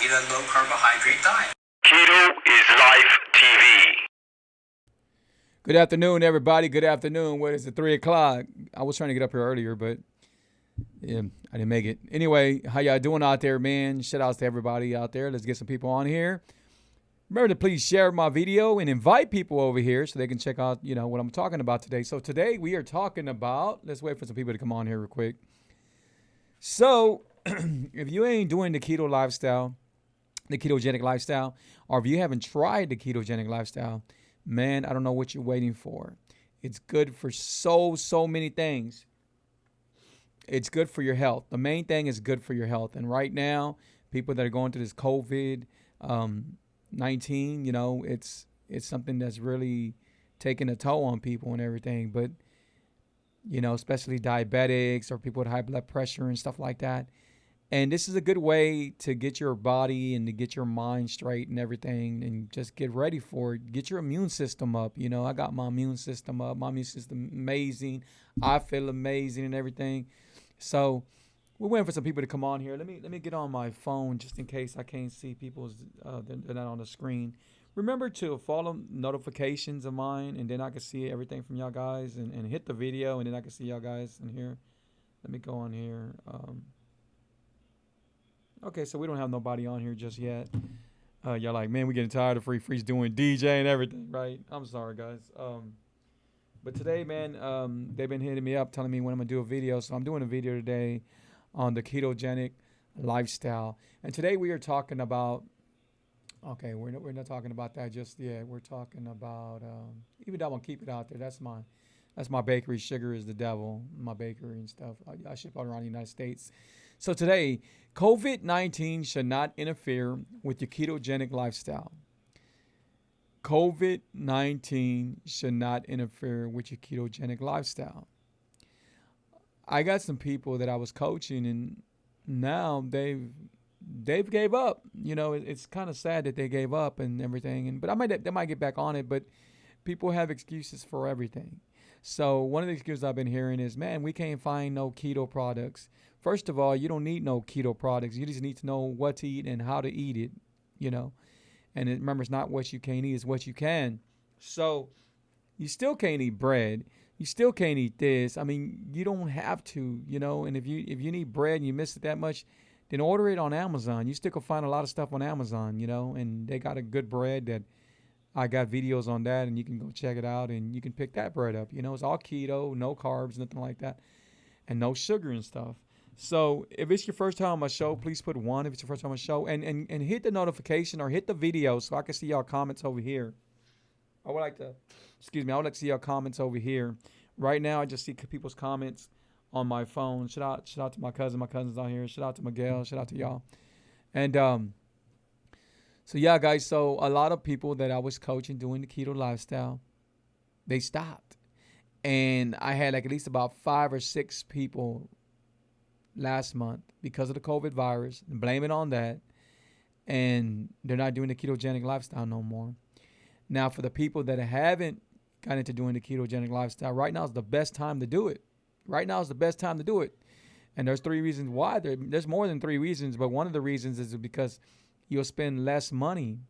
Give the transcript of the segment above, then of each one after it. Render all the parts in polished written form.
eat a low carbohydrate diet. Keto is Life TV. Good afternoon, everybody. Good afternoon. What is it, 3 o'clock? I was trying to get up here earlier, but yeah, I didn't make it. Anyway, how y'all doing out there, man? Shout outs to everybody out there. Let's get some people on here. Remember to please share my video and invite people over here so they can check out, what I'm talking about today. So today we are talking about, let's wait for some people to come on here real quick. So if you ain't doing the keto lifestyle, the ketogenic lifestyle, or if you haven't tried the ketogenic lifestyle, man, I don't know what you're waiting for. It's good for so many things. It's good for your health. The main thing is good for your health. And right now, people that are going through this COVID-19, it's something that's really taking a toll on people and everything. But, especially diabetics or people with high blood pressure and stuff like that. And this is a good way to get your body and to get your mind straight and everything and just get ready for it. Get your immune system up. I got my immune system up. My immune system amazing. I feel amazing and everything. So we're waiting for some people to come on here. Let me get on my phone just in case I can't see people's they're not on the screen. Remember to follow notifications of mine, and then I can see everything from y'all guys and hit the video, and then I can see y'all guys in here. Let me go on here. Okay, so we don't have nobody on here just yet. Y'all like, man, we're getting tired of Freeze doing DJ and everything, right? I'm sorry, guys. But today, man, they've been hitting me up telling me when I'm going to do a video. So I'm doing a video today on the ketogenic lifestyle. And today we are talking about, okay, we're not talking about that just yet. We're talking about, even though I'm going to keep it out there, that's my bakery. Sugar is the devil, my bakery and stuff. I ship all around the United States. So today, COVID-19 should not interfere with your ketogenic lifestyle. COVID-19 should not interfere with your ketogenic lifestyle. I got some people that I was coaching, and now they've gave up. It's kind of sad that they gave up and everything. But they might get back on it. But people have excuses for everything. So one of the excuses I've been hearing is, man, we can't find no keto products. First of all, you don't need no keto products. You just need to know what to eat and how to eat it, And remember, it's not what you can't eat, it's what you can. So you still can't eat bread. You still can't eat this. I mean, you don't have to, And if you need bread and you miss it that much, then order it on Amazon. You still can find a lot of stuff on Amazon, And they got a good bread that I got videos on that, and you can go check it out, and you can pick that bread up. It's all keto, no carbs, nothing like that, and no sugar and stuff. So if it's your first time on my show, please put 1 if it's your first time on my show, and hit the notification or hit the video so I can see y'all comments over here. I would like to see y'all comments over here. Right now, I just see people's comments on my phone. Shout out to my cousin. My cousin's out here. Shout out to Miguel. Shout out to y'all. And so yeah, guys. So a lot of people that I was coaching doing the keto lifestyle, they stopped, and I had like at least about 5 or 6 people last month because of the COVID virus, and blame it on that, and they're not doing the ketogenic lifestyle no more. Now, for the people that haven't got into doing the ketogenic lifestyle, right now is the best time to do it. Right now is the best time to do it. And there's 3 reasons why. There's more than 3 reasons, but one of the reasons is because you'll spend less money,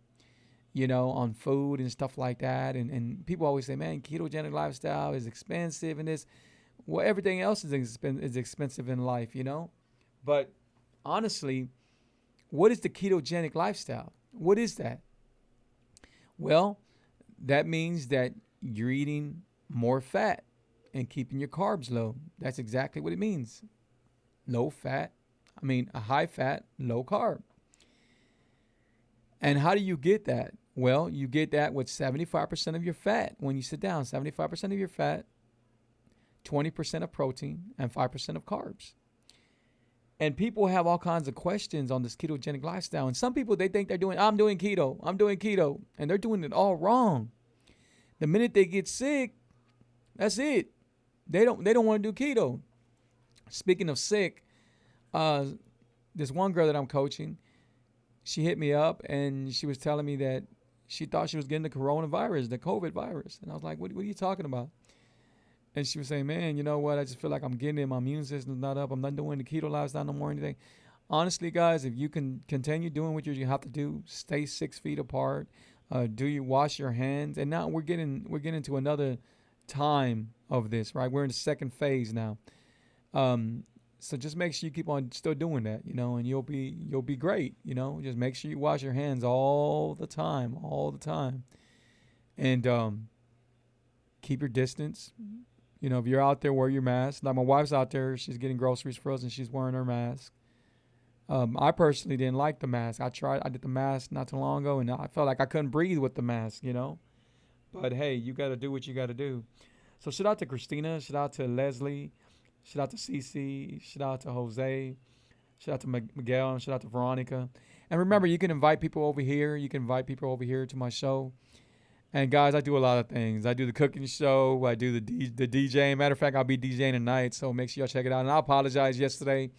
on food and stuff like that. And people always say, man, ketogenic lifestyle is expensive and this. Well, everything else is expensive in life, But honestly, what is the ketogenic lifestyle? What is that? Well, that means that you're eating more fat and keeping your carbs low. That's exactly what it means. A high fat, low carb. And how do you get that? Well, you get that with 75% of your fat when you sit down. 75% of your fat, 20% of protein, and 5% of carbs. And people have all kinds of questions on this ketogenic lifestyle. And some people, they think I'm doing keto. And they're doing it all wrong. The minute they get sick, that's it. They don't want to do keto. Speaking of sick, this one girl that I'm coaching, she hit me up and she was telling me that she thought she was getting the coronavirus, the COVID virus. And I was like, what are you talking about? And she was saying, man, you know what? I just feel like I'm getting it. My immune system's not up. I'm not doing the keto lifestyle no more or anything. honestly, guys, if you can continue doing what you have to do, stay 6 feet apart, do you wash your hands, and now we're getting to another time of this, right? We're in the second phase now. Um, so just make sure you keep on still doing that, and you'll be great, Just make sure you wash your hands all the time, and keep your distance. If you're out there, wear your mask. Like my wife's out there, she's getting groceries for us, and she's wearing her mask. I personally didn't like the mask. I did the mask not too long ago, and I felt like I couldn't breathe with the mask. But hey, you got to do what you got to do. So shout out to Christina, shout out to Leslie, shout out to Cece, shout out to Jose, shout out to Miguel, and shout out to Veronica. And remember, you can invite people over here. You can invite people over here to my show. And guys, I do a lot of things. I do the cooking show. I do the DJing. Matter of fact, I'll be DJing tonight, so make sure y'all check it out. And I apologize yesterday.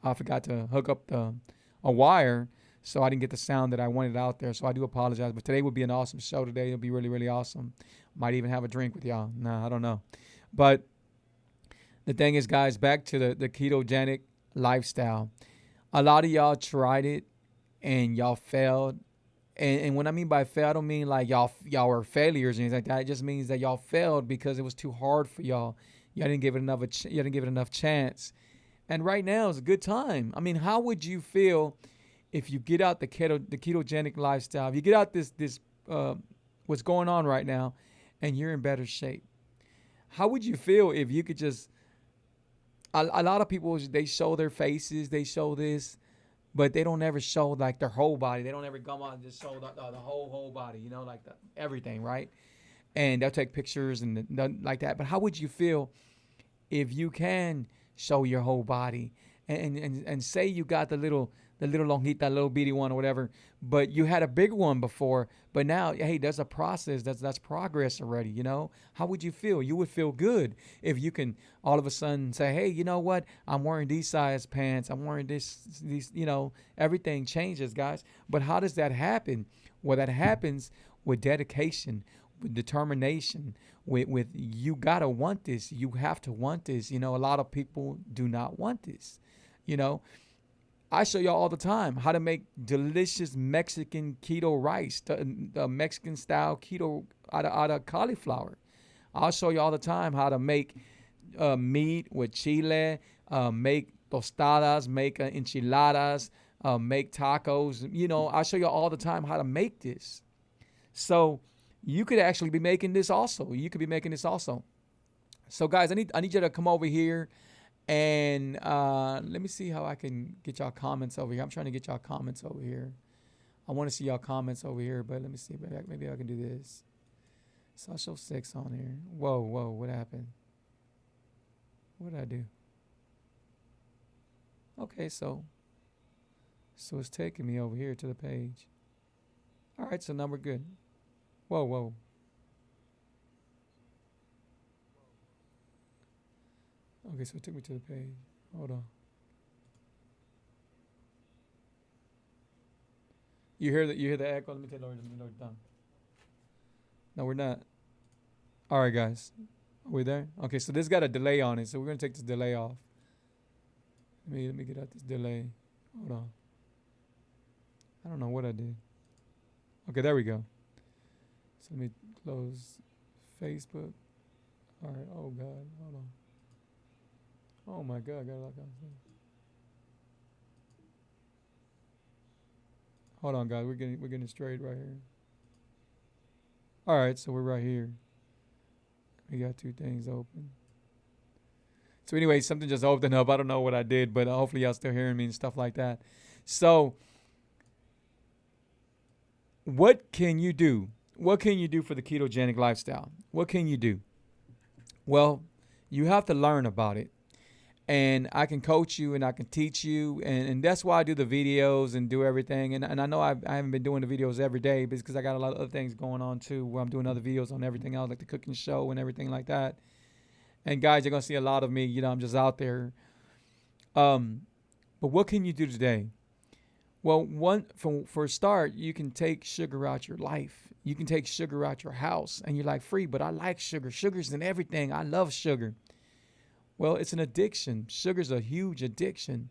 I forgot to hook up a wire, so I didn't get the sound that I wanted out there. So I do apologize. But today would be an awesome show today. It'll be really, really awesome. Might even have a drink with y'all. Nah, I don't know. But the thing is, guys, back to the ketogenic lifestyle. A lot of y'all tried it and y'all failed. And what I mean by fail, I don't mean like y'all were failures or anything like that. It just means that y'all failed because it was too hard for y'all. Y'all didn't give it enough chance. And right now is a good time. I mean, how would you feel if you get out the ketogenic lifestyle? If you get out this what's going on right now, and you're in better shape? How would you feel if you could just? A lot of people, they show their faces, they show this, but they don't ever show like their whole body. They don't ever come out and just show the whole body, like everything, right? And they'll take pictures and like that. But how would you feel if you can show your whole body and say you got the little lonjita, little bitty one or whatever, but you had a big one before, but now, hey, there's a process, that's progress already, How would you feel? You would feel good if you can all of a sudden say, hey, you know what? I'm wearing these size pants. I'm wearing these, everything changes, guys. But how does that happen? Well, that happens with dedication, with determination, with you gotta want this. You have to want this. A lot of people do not want this. I show y'all all the time how to make delicious Mexican keto rice, the Mexican style keto out of cauliflower. I'll show you all the time how to make meat with chile, make tostadas, make enchiladas, make tacos. I show you all the time how to make this. So you could actually be making this also. So guys, I need you to come over here. And let me see how I can get y'all comments over here. I'm trying to get y'all comments over here. I want to see y'all comments over here, but let me see. Maybe I can do this. So I'll show 6 on here. Whoa, what happened? What did I do? Okay, so it's taking me over here to the page. All right, so now we're good. Whoa. Okay, so it took me to the page. Hold on. You hear the echo? Let me lower it down. No, we're not. All right, guys. Are we there? Okay, so this got a delay on it, so we're gonna take this delay off. Let me get out this delay. Hold on. I don't know what I did. Okay, there we go. So let me close Facebook. All right. Oh God. Hold on. Oh my God, I got a lot of things. Hold on, guys. We're getting straight right here. All right, so we're right here. We got 2 things open. So anyway, something just opened up. I don't know what I did, but hopefully y'all still hearing me and stuff like that. So what can you do? What can you do for the ketogenic lifestyle? What can you do? Well, you have to learn about it. And I can coach you and I can teach you. And that's why I do the videos and do everything. And I know I haven't been doing the videos every day because I got a lot of other things going on too, where I'm doing other videos on everything else, like the cooking show and everything like that. And guys, you're going to see a lot of me. I'm just out there. But what can you do today? Well, for a start, you can take sugar out your life. You can take sugar out your house. And you're like, Free, but I like sugar. Sugar's in everything. I love sugar. Well, it's an addiction. Sugar's a huge addiction.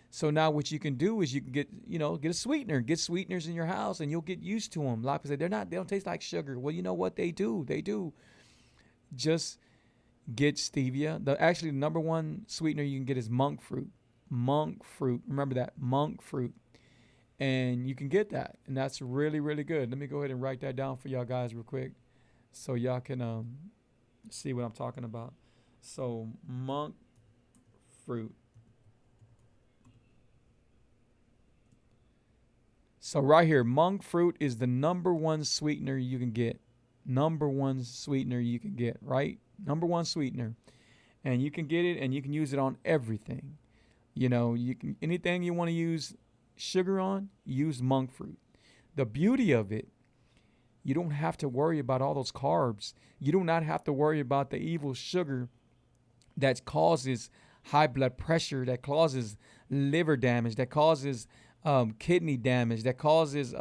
So now what you can do is you can get a sweetener, get sweeteners in your house, and you'll get used to them. A lot of people say they don't taste like sugar. Well, you know what they do? They do. Just get stevia. The number one sweetener you can get is monk fruit. Monk fruit. Remember that, monk fruit. And you can get that, and that's really, really good. Let me go ahead and write that down for y'all guys real quick, so y'all can see what I'm talking about. So monk fruit. So right here, monk fruit is the number one sweetener you can get. Number one sweetener you can get, right? Number one sweetener. And you can get it and you can use it on everything. You know, you can anything you want to use sugar on, use monk fruit. The beauty of it, you don't have to worry about all those carbs. You do not have to worry about the evil sugar that causes high blood pressure, that causes liver damage, that causes kidney damage, that causes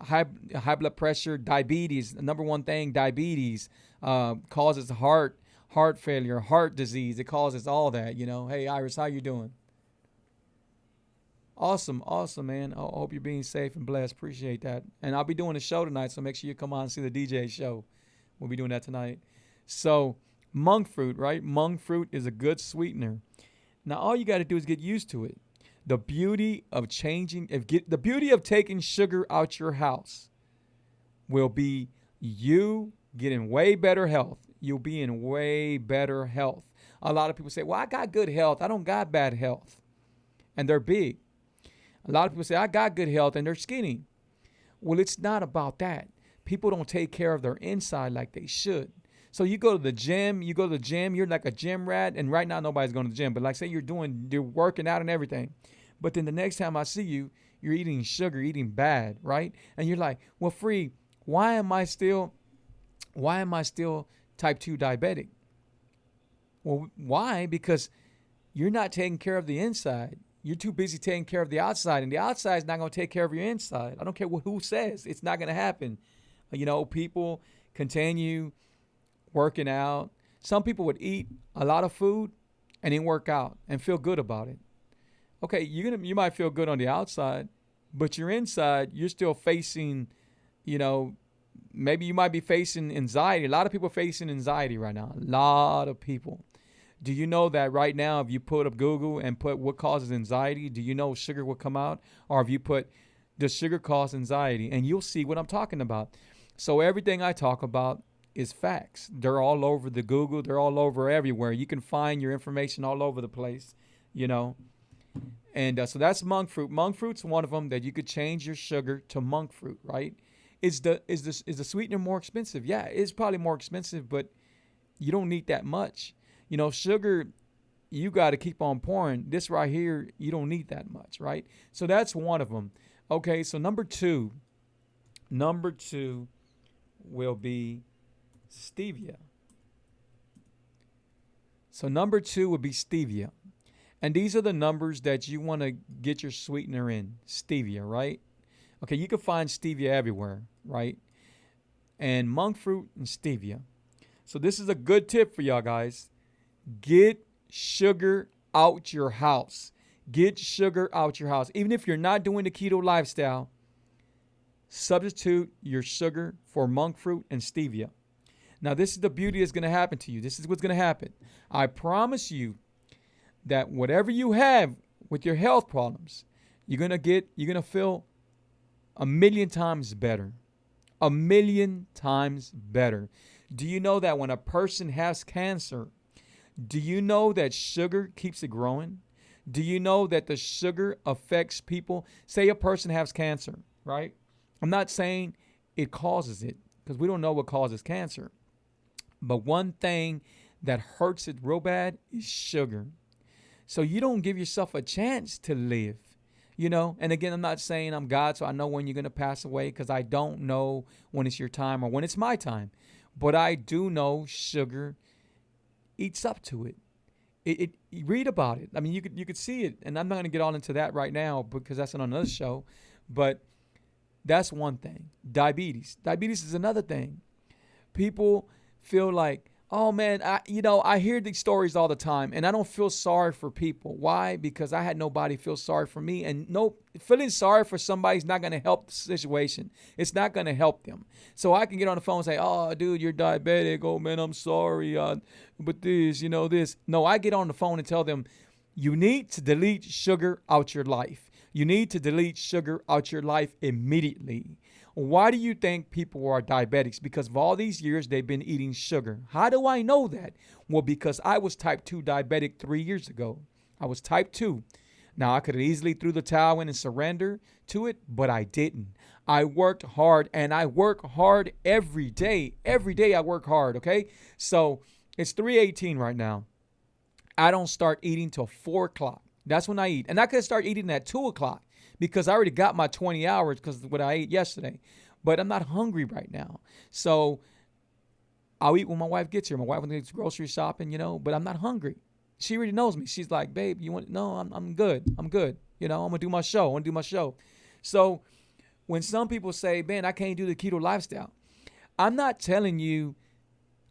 high blood pressure, diabetes. The number one thing, diabetes, causes heart failure, heart disease. It causes all that, you know. Hey, Iris, how you doing? Awesome, man. I hope you're being safe and blessed. Appreciate that. And I'll be doing a show tonight, so make sure you come on and see the DJ show. We'll be doing that tonight. So monk fruit, right? Monk fruit is a good sweetener. Now, all you got to do is get used to it. The beauty of the beauty of taking sugar out your house will be you getting way better health. You'll be in way better health. A lot of people say, well, I got good health. I don't got bad health. And they're big. A lot of people say, I got good health, and they're skinny. Well, it's not about that. People don't take care of their inside like they should. So you go to the gym, you're like a gym rat, and right now nobody's going to the gym, but like say you're working out and everything. But then the next time I see you, you're eating sugar, eating bad, right? And you're like, well, Free, why am I still type 2 diabetic? Well, why? Because you're not taking care of the inside. You're too busy taking care of the outside, and the outside is not going to take care of your inside. I don't care who says. It's not going to happen. You know, people continue working out. Some people would eat a lot of food and then work out and feel good about it. Okay, you might feel good on the outside, but your inside, you're still facing, you know, maybe you might be facing anxiety. A lot of people are facing anxiety right now. A lot of people. Do you know that right now, if you put up Google and put what causes anxiety, do you know sugar will come out? Or if you put, does sugar cause anxiety? And you'll see what I'm talking about. So everything I talk about is facts. They're all over the Google. They're all over everywhere. You can find your information all over the place, you know. And so that's monk fruit. Monk fruit's one of them that you could change your sugar to monk fruit, right? Is the sweetener more expensive? Yeah, it's probably more expensive, but you don't need that much. You know, sugar, you got to keep on pouring. This right here, you don't need that much, right? So that's one of them. Okay, so number two will be stevia. So number 2 would be stevia. And these are the numbers that you want to get your sweetener in. Stevia, right? Okay, you can find stevia everywhere, right? And monk fruit and stevia. So this is a good tip for y'all guys. Get sugar out your house. Get sugar out your house. Even if you're not doing the keto lifestyle, substitute your sugar for monk fruit and stevia. Now, this is the beauty that's going to happen to you. This is what's going to happen. I promise you that whatever you have with your health problems, you're going to feel 1,000,000 times better. 1,000,000 times better. Do you know that when a person has cancer, do you know that sugar keeps it growing? Do you know that the sugar affects people? Say a person has cancer, right? I'm not saying it causes it because we don't know what causes cancer. But one thing that hurts it real bad is sugar. So you don't give yourself a chance to live, you know. And again, I'm not saying I'm God, so I know when you're going to pass away because I don't know when it's your time or when it's my time. But I do know sugar eats up to it. You read about it. I mean, you could see it. And I'm not going to get all into that right now because that's on another show. But that's one thing. Diabetes. Diabetes is another thing. People feel like, Oh man, I hear these stories all the time, and I don't feel sorry for people. Why? Because I had nobody feel sorry for me, and no, feeling sorry for somebody's not going to help the situation. It's not going to help them. So I can get on the phone and say, "Oh, dude, you're diabetic. Oh man, I'm sorry. But this. No, I get on the phone and tell them, you need to delete sugar out your life. You need to delete sugar out your life immediately. Why do you think people are diabetics? Because of all these years they've been eating sugar. How do I know that? Well, because I was type 2 diabetic 3 years ago. I was type 2. Now, I could have easily threw the towel in and surrender to it, but I didn't. I worked hard, and I work hard every day. Every day I work hard, okay? So it's 3:18 right now. I don't start eating till 4 o'clock. That's when I eat. And I could start eating at 2 o'clock because I already got my 20 hours because of what I ate yesterday. But I'm not hungry right now. So I'll eat when my wife gets here. My wife needs grocery shopping, but I'm not hungry. She already knows me. She's like, babe, you want? No, I'm good. I'm good. I'm going to do my show. So when some people say, man, I can't do the keto lifestyle, I'm not telling you,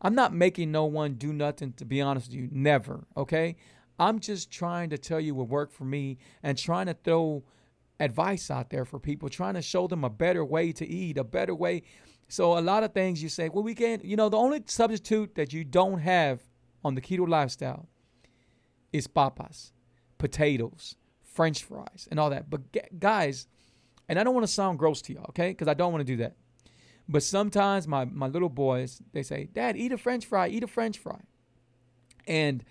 I'm not making no one do nothing, to be honest with you. Never, okay? I'm just trying to tell you what worked for me and trying to throw advice out there for people, trying to show them a better way to eat, a better way. So a lot of things you say, well, we can't, the only substitute that you don't have on the keto lifestyle is papas, potatoes, French fries, and all that. But guys, and I don't want to sound gross to y'all, okay? Because I don't want to do that. But sometimes my little boys, they say, Dad, eat a French fry. And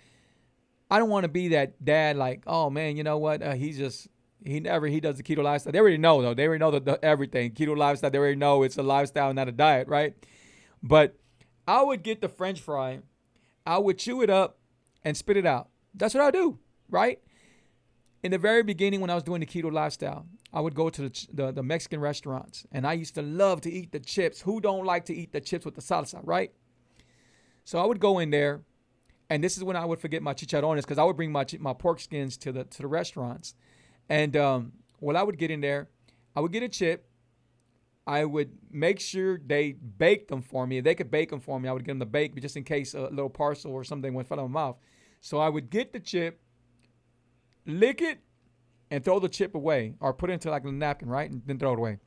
I don't want to be that dad like, oh, man, you know what? He does the keto lifestyle. They already know, though. They already know the everything. Keto lifestyle, they already know it's a lifestyle, not a diet, right? But I would get the French fry. I would chew it up and spit it out. That's what I do, right? In the very beginning when I was doing the keto lifestyle, I would go to the Mexican restaurants, and I used to love to eat the chips. Who don't like to eat the chips with the salsa, right? So I would go in there, and this is when I would forget my chicharrones because I would bring my pork skins to the restaurants. And when I would get in there, I would get a chip. I would make sure they baked them for me. If they could bake them for me, I would get them to bake, but just in case a little parcel or something went fell out of my mouth. So I would get the chip, lick it, and throw the chip away or put it into like a napkin, right? And then throw it away.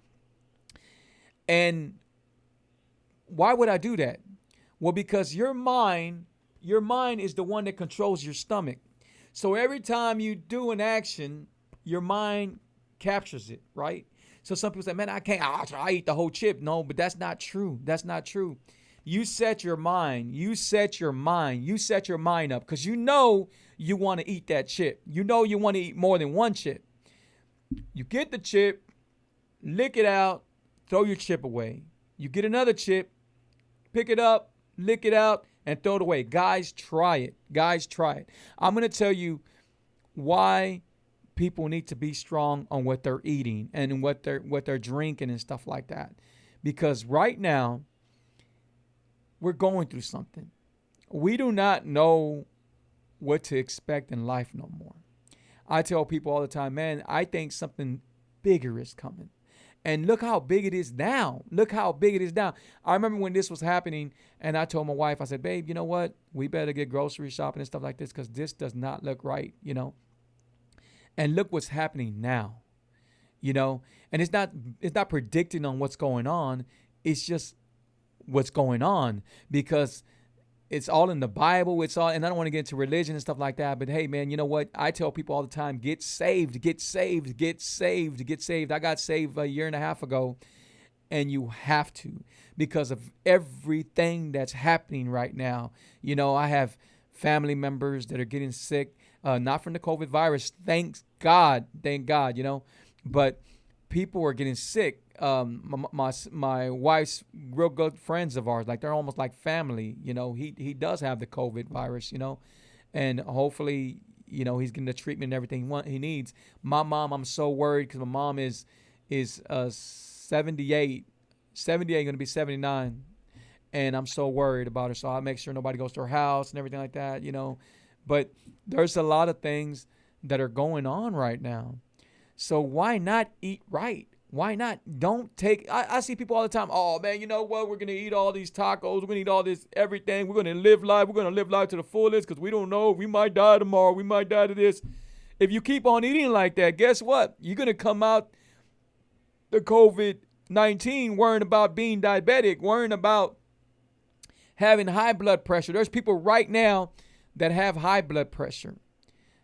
And why would I do that? Well, because your mind is the one that controls your stomach. So every time you do an action, your mind captures it, right? So some people say, man, I can't, I eat the whole chip. No, but that's not true. That's not true. You set your mind up because you know you want to eat that chip. You know you want to eat more than one chip. You get the chip, lick it out, throw your chip away. You get another chip, pick it up, lick it out, and throw it away. Guys, try it. I'm going to tell you why people need to be strong on what they're eating and what they're drinking and stuff like that. Because right now, we're going through something. We do not know what to expect in life no more. I tell people all the time, man, I think something bigger is coming. And look how big it is now. I remember when this was happening, and I told my wife, I said, babe, you know what? We better get grocery shopping and stuff like this because this does not look right, And look what's happening now, And it's not predicting on what's going on. It's just what's going on because it's all in the Bible. And I don't want to get into religion and stuff like that. But hey, man, you know what? I tell people all the time, get saved. I got saved a year and a half ago, and you have to because of everything that's happening right now. I have family members that are getting sick, not from the COVID virus. Thank God, but people are getting sick. My wife's real good friends of ours, like they're almost like family. He does have the COVID virus, and hopefully, he's getting the treatment and everything he needs. My mom, I'm so worried because my mom is 78, going to be 79, and I'm so worried about her. So I make sure nobody goes to her house and everything like that, But there's a lot of things that are going on right now. So why not eat right? Why not? Don't take, I see people all the time. Oh man, you know what? We're going to eat all these tacos. We're going to eat all this, everything. We're going to live life. We're going to live life to the fullest because we don't know. We might die tomorrow. We might die to this. If you keep on eating like that, guess what? You're going to come out the COVID-19 worrying about being diabetic, worrying about having high blood pressure. There's people right now that have high blood pressure.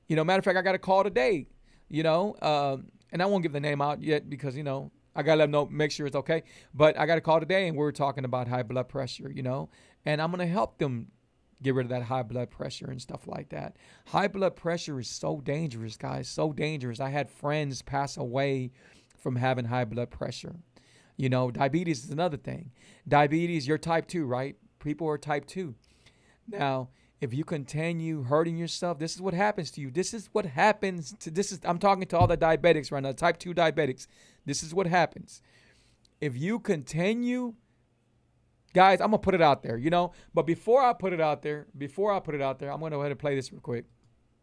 Matter of fact, I got a call today, and I won't give the name out yet because, I got to let them know, make sure it's okay. But I got a call today and we were talking about high blood pressure, and I'm going to help them get rid of that high blood pressure and stuff like that. High blood pressure is so dangerous, guys, so dangerous. I had friends pass away from having high blood pressure. Diabetes is another thing. Diabetes, you're type 2, right? People are type 2. Now, if you continue hurting yourself, this is what happens to you. I'm talking to all the diabetics right now, type 2 diabetics. This is what happens. If you continue, guys, I'm going to put it out there, But before I put it out there, I'm going to go ahead and play this real quick.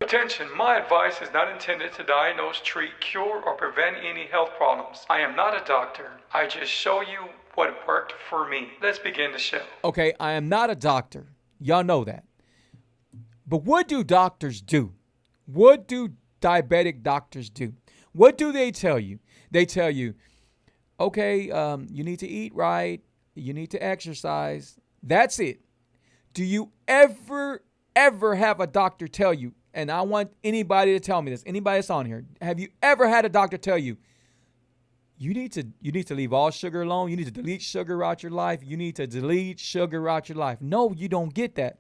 Attention, my advice is not intended to diagnose, treat, cure, or prevent any health problems. I am not a doctor. I just show you what worked for me. Let's begin the show. Okay, I am not a doctor. Y'all know that. But what do doctors do? What do diabetic doctors do? What do they tell you? They tell you, okay, you need to eat right. You need to exercise. That's it. Do you ever have a doctor tell you, and I want anybody to tell me this, anybody that's on here, have you ever had a doctor tell you, you need to leave all sugar alone. You need to delete sugar out your life. You need to delete sugar out your life. No, you don't get that.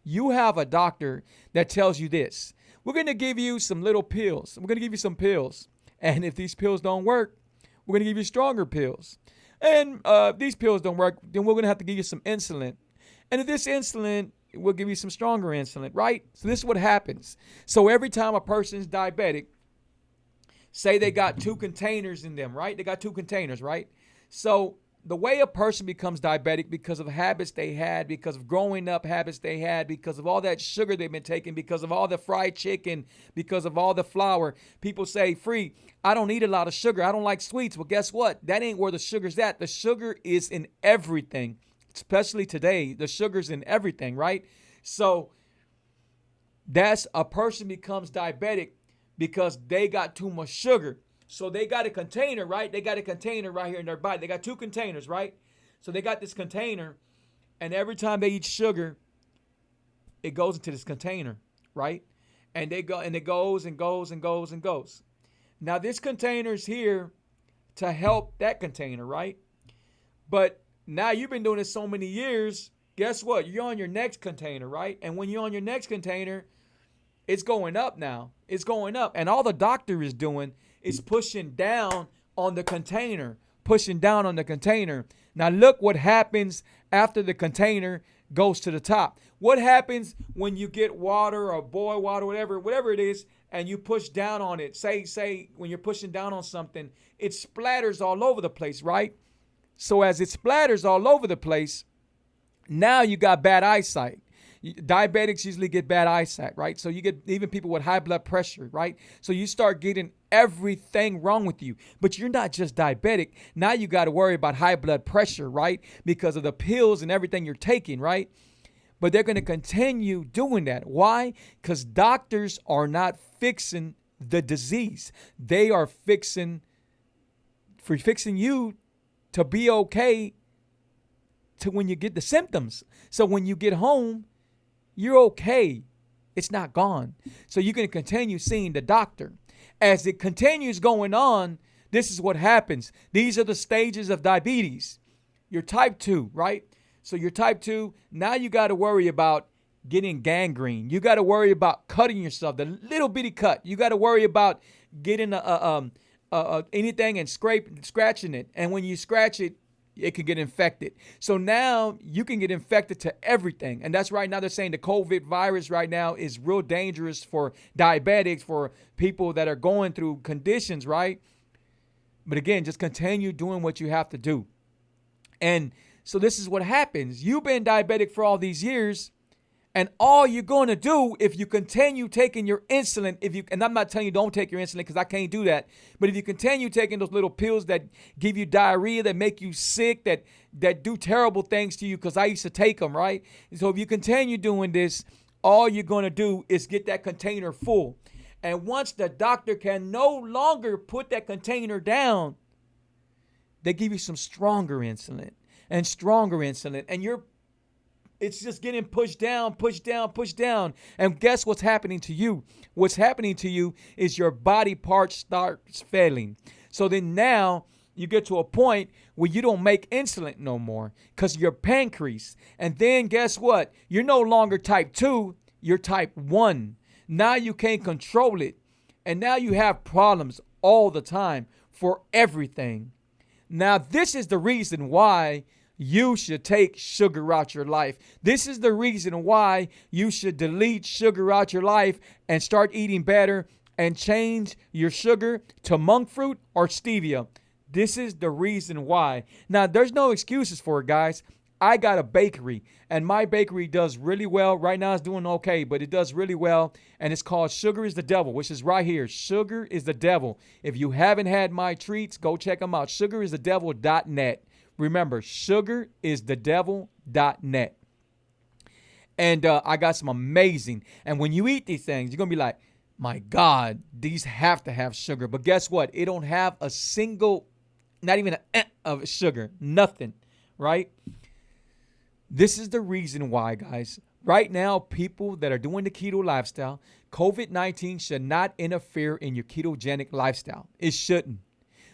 You have a doctor that tells you this. We're going to give you some little pills. We're going to give you some pills. And if these pills don't work, we're going to give you stronger pills. And if these pills don't work, then we're going to have to give you some insulin. And if this insulin, we'll give you some stronger insulin, right? So this is what happens. So every time a person's diabetic, say they got 2 containers in them, right? They got 2 containers, right? So the way a person becomes diabetic because of habits they had, because of growing up habits they had, because of all that sugar they've been taking, because of all the fried chicken, because of all the flour. People say, Free, I don't eat a lot of sugar. I don't like sweets. Well, guess what? That ain't where the sugar's at. The sugar is in everything, especially today. The sugar's in everything, right? So that's a person becomes diabetic because they got too much sugar. So they got a container, right? They got a container right here in their body. They got 2 containers, right? So they got this container, and every time they eat sugar, it goes into this container, right? And it goes and goes and goes and goes. Now this container is here to help that container, right? But now you've been doing this so many years, guess what? You're on your next container, right? And when you're on your next container, it's going up now. It's going up. And all the doctor is doing is pushing down on the container, pushing down on the container. Now look what happens after the container goes to the top. What happens when you get water or boil water, whatever it is, and you push down on it? Say when you're pushing down on something, it splatters all over the place, right? So as it splatters all over the place, now you got bad eyesight. Diabetics usually get bad eyesight, right? So you get even people with high blood pressure, right? So you start getting everything wrong with you. But you're not just diabetic. Now you got to worry about high blood pressure, right? Because of the pills and everything you're taking, right? But they're going to continue doing that. Why? Because doctors are not fixing the disease. They are fixing you to be okay to when you get the symptoms. So when you get home, you're okay. It's not gone. So you're going to continue seeing the doctor. As it continues going on, this is what happens. These are the stages of diabetes. You're type 2, right? So you're type 2. Now you got to worry about getting gangrene. You got to worry about cutting yourself, the little bitty cut. You got to worry about getting anything and scratching it. And when you scratch it, it can get infected. So now you can get infected to everything. And that's right now they're saying the COVID virus right now is real dangerous for diabetics, for people that are going through conditions, right? But again, just continue doing what you have to do. And so this is what happens. You've been diabetic for all these years, And all you're going to do if you continue taking your insulin, and I'm not telling you don't take your insulin because I can't do that, but if you continue taking those little pills that give you diarrhea, that make you sick, that do terrible things to you, because I used to take them, right? So if you continue doing this, all you're going to do is get that container full. And once the doctor can no longer put that container down, they give you some stronger insulin and stronger insulin, and it's just getting pushed down, pushed down, pushed down. And guess what's happening to you? What's happening to you is your body parts starts failing. So then now you get to a point where you don't make insulin no more because your pancreas. And then guess what? You're no longer type 2, you're type 1. Now you can't control it. And now you have problems all the time for everything. Now this is the reason why you should take sugar out your life. This is the reason why you should delete sugar out your life and start eating better and change your sugar to monk fruit or stevia. This is the reason why. Now, there's no excuses for it, guys. I got a bakery, and my bakery does really well. Right now it's doing okay, but it does really well, and it's called Sugar is the Devil, which is right here. Sugar is the Devil. If you haven't had my treats, go check them out. sugaristhedevil.net. Remember, sugaristhedevil.net. And I got some amazing. And when you eat these things, you're going to be like, my God, these have to have sugar. But guess what? It don't have a single, not even an of sugar. Nothing, right? This is the reason why, guys. Right now, people that are doing the keto lifestyle, COVID-19 should not interfere in your ketogenic lifestyle. It shouldn't.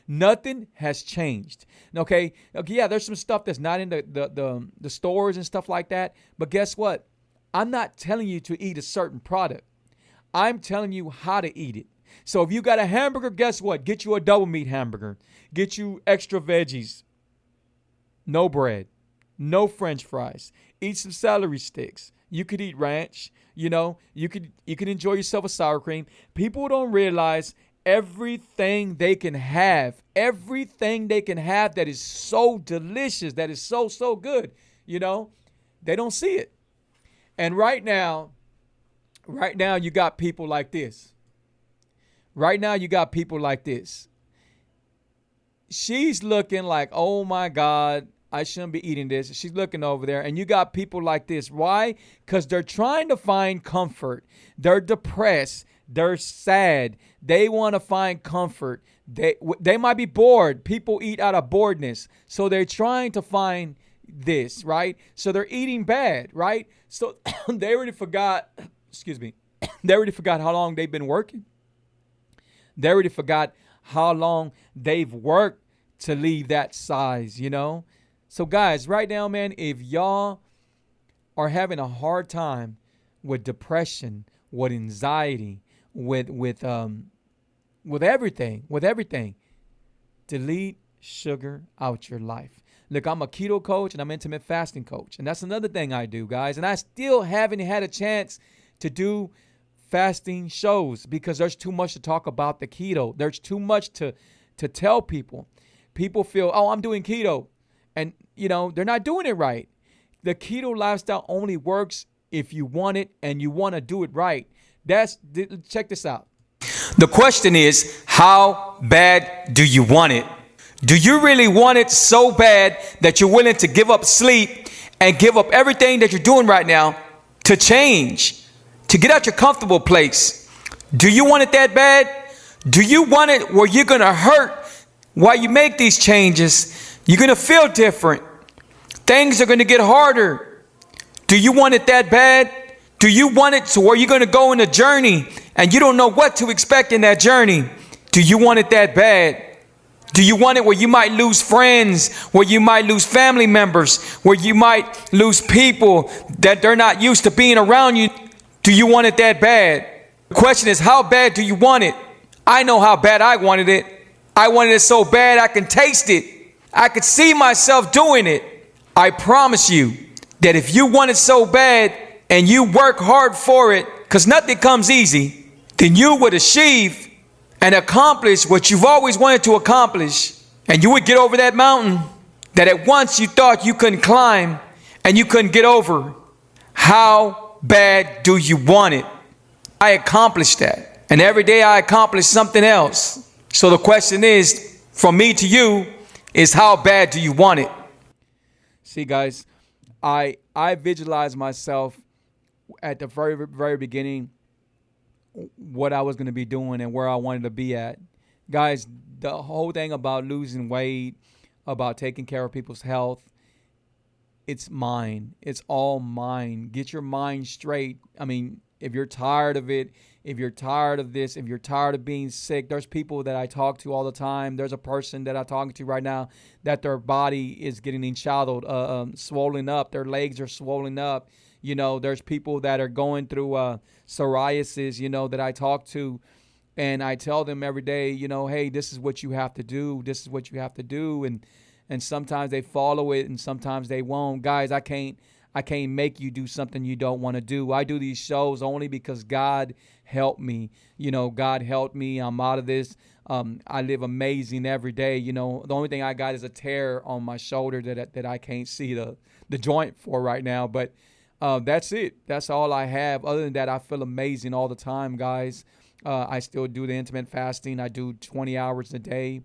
Nothing has changed. Okay, yeah, there's some stuff that's not in the stores and stuff like that. But guess what? I'm not telling you to eat a certain product. I'm telling you how to eat it. So if you got a hamburger, guess what? Get you a double meat hamburger. Get you extra veggies. No bread. No French fries. Eat some celery sticks. You could eat ranch. You could enjoy yourself a sour cream. People don't realize everything they can have that is so delicious, that is so good, they don't see it. And right now you got people like this. She's looking like, oh my God, I shouldn't be eating this. She's looking over there, and you got people like this. Why? Because they're trying to find comfort. They're depressed. They're sad. They want to find comfort. They might be bored. People eat out of boredness. So they're trying to find this, right? So they're eating bad, right? So they already forgot, they already forgot how long they've been working. They already forgot how long they've worked to leave that size, So guys, right now, man, if y'all are having a hard time with depression, with anxiety, with everything, delete sugar out your life. Look, I'm a keto coach and I'm an intermittent fasting coach. And that's another thing I do, guys. And I still haven't had a chance to do fasting shows because there's too much to talk about the keto. There's too much to tell people. People feel, oh, I'm doing keto. And, they're not doing it right. The keto lifestyle only works if you want it and you want to do it right. Check this out. The question is, how bad do you want it? Do you really want it so bad that you're willing to give up sleep and give up everything that you're doing right now to change, to get out your comfortable place? Do you want it that bad? Do you want it where you're going to hurt while you make these changes? You're going to feel different. Things are going to get harder. Do you want it that bad? Do you want it to where you're going to go on a journey and you don't know what to expect in that journey? Do you want it that bad? Do you want it where you might lose friends, where you might lose family members, where you might lose people that they're not used to being around you? Do you want it that bad? The question is, how bad do you want it? I know how bad I wanted it. I wanted it so bad I can taste it. I could see myself doing it. I promise you that if you want it so bad and you work hard for it, because nothing comes easy, then you would achieve and accomplish what you've always wanted to accomplish. And you would get over that mountain that at once you thought you couldn't climb and you couldn't get over. How bad do you want it? I accomplished that. And every day I accomplish something else. So the question is, from me to you, is how bad do you want it? See, guys, I visualized myself at the very, very beginning what I was going to be doing and where I wanted to be at. Guys, the whole thing about losing weight, about taking care of people's health, it's mine. It's all mine. Get your mind straight. I mean, if you're tired of it, if you're tired of this, if you're tired of being sick, there's people that I talk to all the time. There's a person that I'm talking to right now that their body is getting enshadowed, swollen up. Their legs are swollen up. You know, there's people that are going through psoriasis, you know, that I talk to. And I tell them every day, you know, hey, this is what you have to do. This is what you have to do. And sometimes they follow it and sometimes they won't. Guys, I can't make you do something you don't want to do. I do these shows only because God helped me. You know, God helped me. I'm out of this. I live amazing every day. You know, the only thing I got is a tear on my shoulder that I can't see the joint for right now. But that's it. That's all I have. Other than that, I feel amazing all the time, guys. I still do the intermittent fasting. I do 20 hours a day.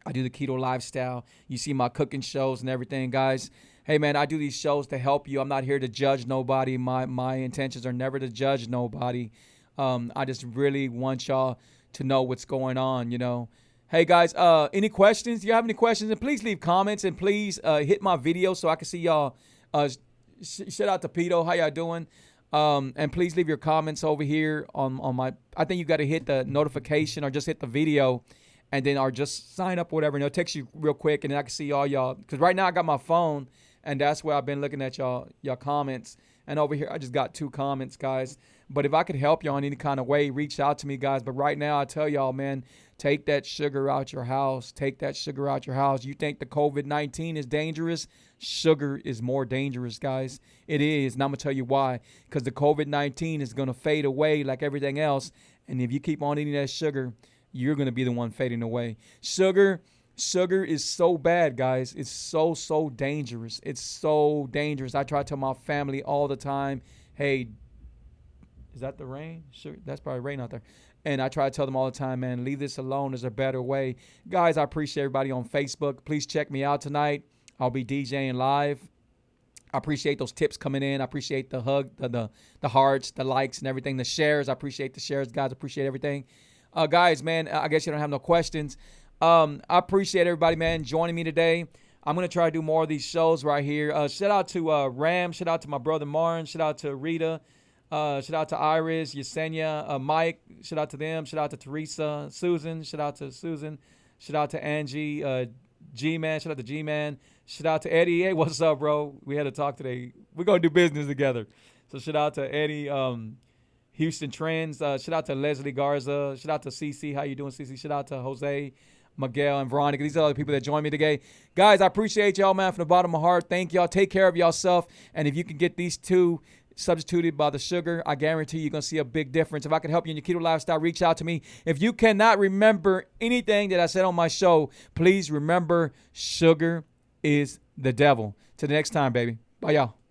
I do the keto lifestyle. You see my cooking shows and everything, guys. Hey, man, I do these shows to help you. I'm not here to judge nobody. My intentions are never to judge nobody. I just really want y'all to know what's going on, you know. Hey, guys, any questions? Do you have any questions? And please leave comments and please hit my video so I can see y'all. Shout out to Pito. How y'all doing? And please leave your comments over here on my, I think you got to hit the notification or just hit the video and then or just sign up or whatever. And it'll text you real quick and then I can see all y'all. Because right now I got my phone and that's where I've been looking at y'all comments. And over here I just got 2 comments, guys. But if I could help y'all in any kind of way, reach out to me, guys. But right now I tell y'all, man, take that sugar out your house. Take that sugar out your house. You think the COVID-19 is dangerous? Sugar is more dangerous, guys. It is. And I'm going to tell you why. Because the COVID-19 is going to fade away like everything else. And if you keep on eating that sugar, you're going to be the one fading away. Sugar is so bad, guys. It's so dangerous. It's so dangerous. I try to tell my family all the time, hey, is that the rain? Sure, that's probably rain out there. And I try to tell them all the time, man, leave this alone. There's a better way. Guys, I appreciate everybody on Facebook. Please check me out tonight. I'll be DJing live. I appreciate those tips coming in. I appreciate the hug, the hearts, the likes and everything, the shares. I appreciate the shares, guys. I appreciate everything. Guys, man, I guess you don't have no questions. I appreciate everybody, man, joining me today. I'm going to try to do more of these shows right here. Shout out to Ram. Shout out to my brother Martin. Shout out to Rita. Shout out to Iris, Yesenia, Mike. Shout out to them. Shout out to Teresa, Susan. Shout out to Susan. Shout out to Angie, G-Man. Shout out to G-Man. Shout out to Eddie. Hey, what's up, bro? We had a talk today. We're going to do business together. So shout out to Eddie, Houston Trends. Shout out to Leslie Garza. Shout out to CC. How you doing, CC? Shout out to Jose, Miguel, and Veronica. These are the people that joined me today. Guys, I appreciate y'all, man, from the bottom of my heart. Thank y'all. Take care of yourself. And if you can get these 2 substituted by the sugar, I guarantee you're going to see a big difference. If I can help you in your keto lifestyle, reach out to me. If you cannot remember anything that I said on my show, please remember sugar is the devil. Till the next time, baby. Bye, y'all.